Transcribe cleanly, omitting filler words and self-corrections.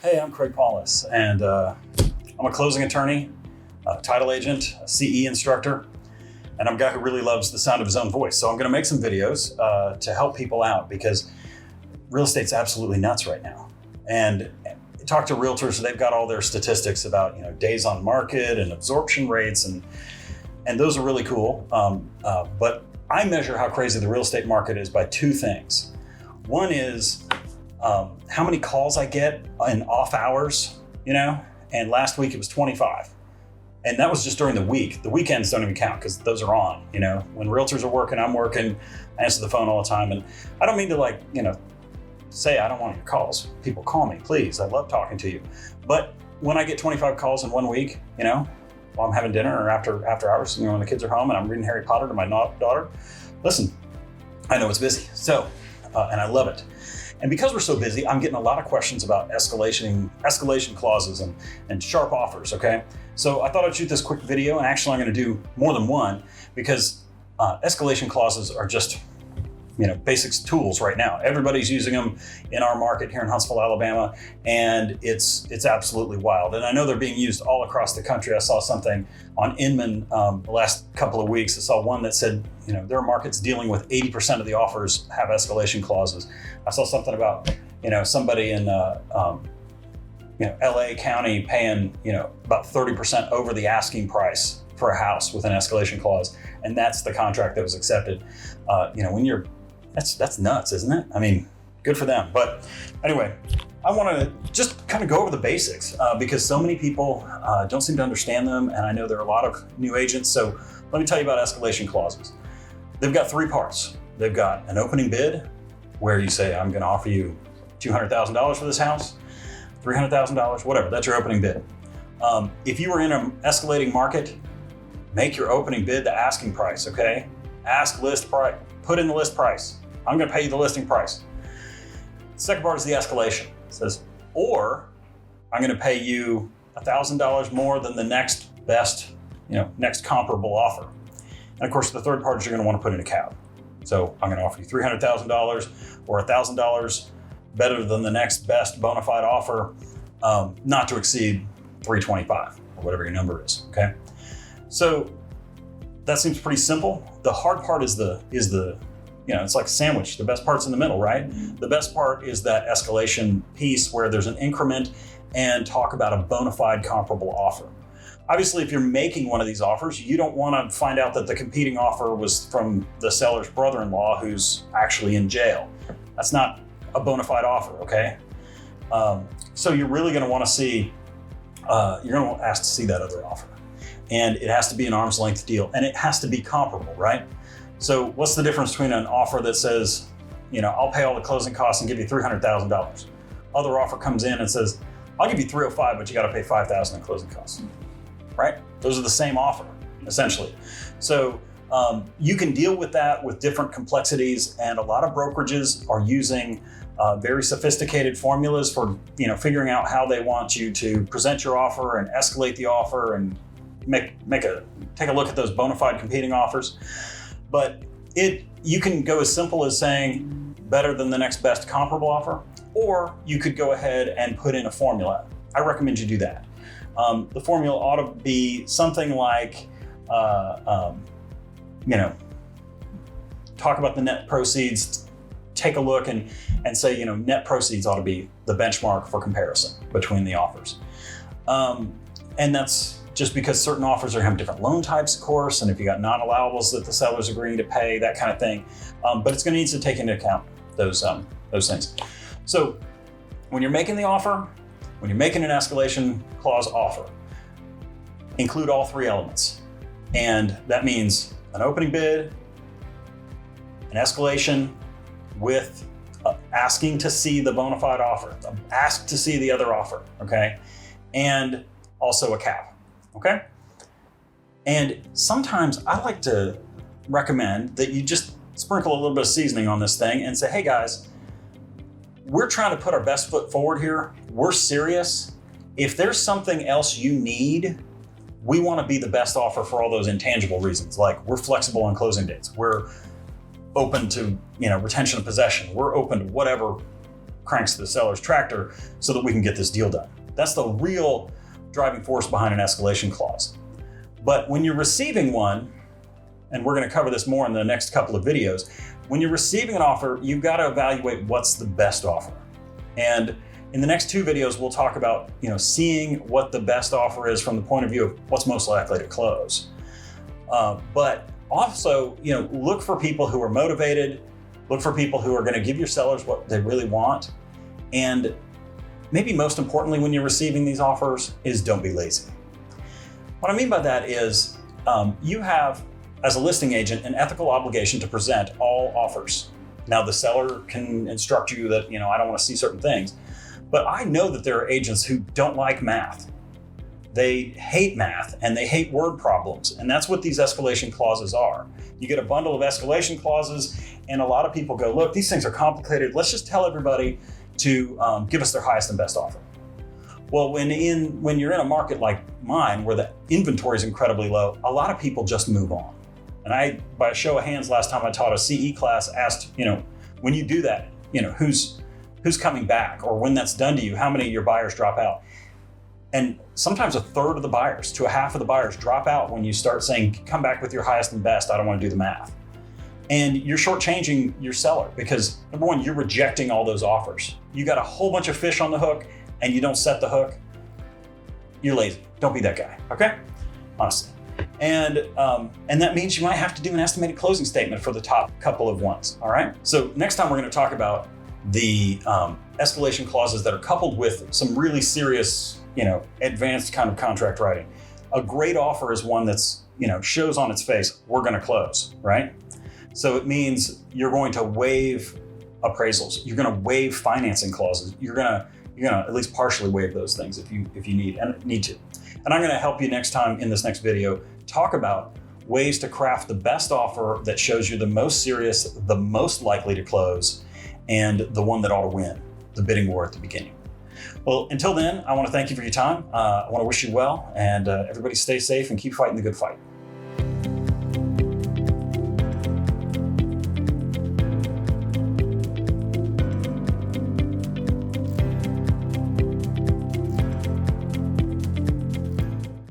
Hey, I'm Craig Paulus, and I'm a closing attorney, a title agent, a CE instructor, and I'm a guy who really loves the sound of his own voice. So I'm going to make some videos to help people out because real estate's absolutely nuts right now. And talk to realtors, they've got all their statistics about days on market and absorption rates, and those are really cool. But I measure how crazy the real estate market is by two things. One is how many calls I get in off hours, and last week it was 25. And that was just during the week. The weekends don't even count because those are on, When realtors are working, I'm working, I answer the phone all the time. And I don't mean to say I don't want your calls. People call me, please. I love talking to you. But when I get 25 calls in 1 week, while I'm having dinner or after hours, when the kids are home and I'm reading Harry Potter to my daughter, listen, I know it's busy. So, and I love it. And because we're so busy, I'm getting a lot of questions about escalation clauses and sharp offers, okay? So I thought I'd shoot this quick video, and actually I'm gonna do more than one because escalation clauses are just basics tools right now. Everybody's using them in our market here in Huntsville, Alabama, and it's absolutely wild. And I know they're being used all across the country. I saw something on Inman the last couple of weeks. I saw one that said, there are markets dealing with 80% of the offers have escalation clauses. I saw something about, somebody in LA County paying, about 30% over the asking price for a house with an escalation clause. And that's the contract that was accepted. That's nuts, isn't it? I mean, good for them. But anyway, I want to just kind of go over the basics because so many people don't seem to understand them. And I know there are a lot of new agents. So let me tell you about escalation clauses. They've got three parts. They've got an opening bid where you say, I'm going to offer you $200,000 for this house, $300,000, whatever. That's your opening bid. If you were in an escalating market, make your opening bid the asking price, okay? Ask list price, put in the list price. I'm going to pay you the listing price. The second part is the escalation. It says, or I'm going to pay you $1,000 more than the next best, next comparable offer. And of course, the third part is you're going to want to put in a cap. So I'm going to offer you $300,000 or $1,000 better than the next best bona fide offer, not to exceed $325 or whatever your number is. Okay. So that seems pretty simple. The hard part is it's like a sandwich. The best part's in the middle, right? The best part is that escalation piece where there's an increment and talk about a bona fide comparable offer. Obviously, if you're making one of these offers, you don't want to find out that the competing offer was from the seller's brother-in-law who's actually in jail. That's not a bona fide offer, okay? So you're really going to want to see, you're going to ask to see that other offer. And it has to be an arm's length deal, and it has to be comparable, right? So what's the difference between an offer that says, I'll pay all the closing costs and give you $300,000. Other offer comes in and says, I'll give you $305,000, but you got to pay $5,000 in closing costs, right? Those are the same offer, essentially. So you can deal with that with different complexities, and a lot of brokerages are using very sophisticated formulas for, figuring out how they want you to present your offer and escalate the offer and take a look at those bona fide competing offers. But you can go as simple as saying better than the next best comparable offer, or you could go ahead and put in a formula. I recommend you do that. The formula ought to be something like, talk about the net proceeds, take a look and say, net proceeds ought to be the benchmark for comparison between the offers. And that's just because certain offers are having different loan types, of course, and if you got non-allowables that the seller's agreeing to pay, that kind of thing. But it's going to need to take into account those things. So when you're making the offer, when you're making an escalation clause offer, include all three elements. And that means an opening bid, an escalation with asking to see the bona fide offer, ask to see the other offer, okay? And also a cap. Okay? And sometimes I like to recommend that you just sprinkle a little bit of seasoning on this thing and say, hey guys, we're trying to put our best foot forward here. We're serious. If there's something else you need, we want to be the best offer for all those intangible reasons. Like we're flexible on closing dates. We're open to, retention of possession. We're open to whatever cranks the seller's tractor so that we can get this deal done. That's the real driving force behind an escalation clause. But when you're receiving one, and we're going to cover this more in the next couple of videos, when you're receiving an offer, you've got to evaluate what's the best offer. And in the next 2 videos, we'll talk about, seeing what the best offer is from the point of view of what's most likely to close. But also, look for people who are motivated, look for people who are going to give your sellers what they really want. And maybe most importantly, when you're receiving these offers, is don't be lazy. What I mean by that is you have, as a listing agent, an ethical obligation to present all offers. Now, the seller can instruct you that, I don't want to see certain things, but I know that there are agents who don't like math. They hate math and they hate word problems. And that's what these escalation clauses are. You get a bundle of escalation clauses and a lot of people go, look, these things are complicated. Let's just tell everybody to give us their highest and best offer. Well, when you're in a market like mine, where the inventory is incredibly low, a lot of people just move on. And I, by a show of hands, last time I taught a CE class, asked, when you do that, who's coming back, or when that's done to you, how many of your buyers drop out? And sometimes a third of the buyers to a half of the buyers drop out when you start saying, come back with your highest and best, I don't want to do the math. And you're shortchanging your seller because, number one, you're rejecting all those offers. You got a whole bunch of fish on the hook and you don't set the hook. You're lazy. Don't be that guy, okay? Honestly. And that means you might have to do an estimated closing statement for the top couple of ones, all right? So next time we're going to talk about the escalation clauses that are coupled with some really serious, advanced kind of contract writing. A great offer is one that's, shows on its face, we're going to close, right? So it means you're going to waive appraisals. You're going to waive financing clauses. You're going to at least partially waive those things if you need to. And I'm going to help you next time in this next video talk about ways to craft the best offer that shows you the most serious, the most likely to close, and the one that ought to win the bidding war at the beginning. Well, until then, I want to thank you for your time. I want to wish you well, and everybody stay safe and keep fighting the good fight.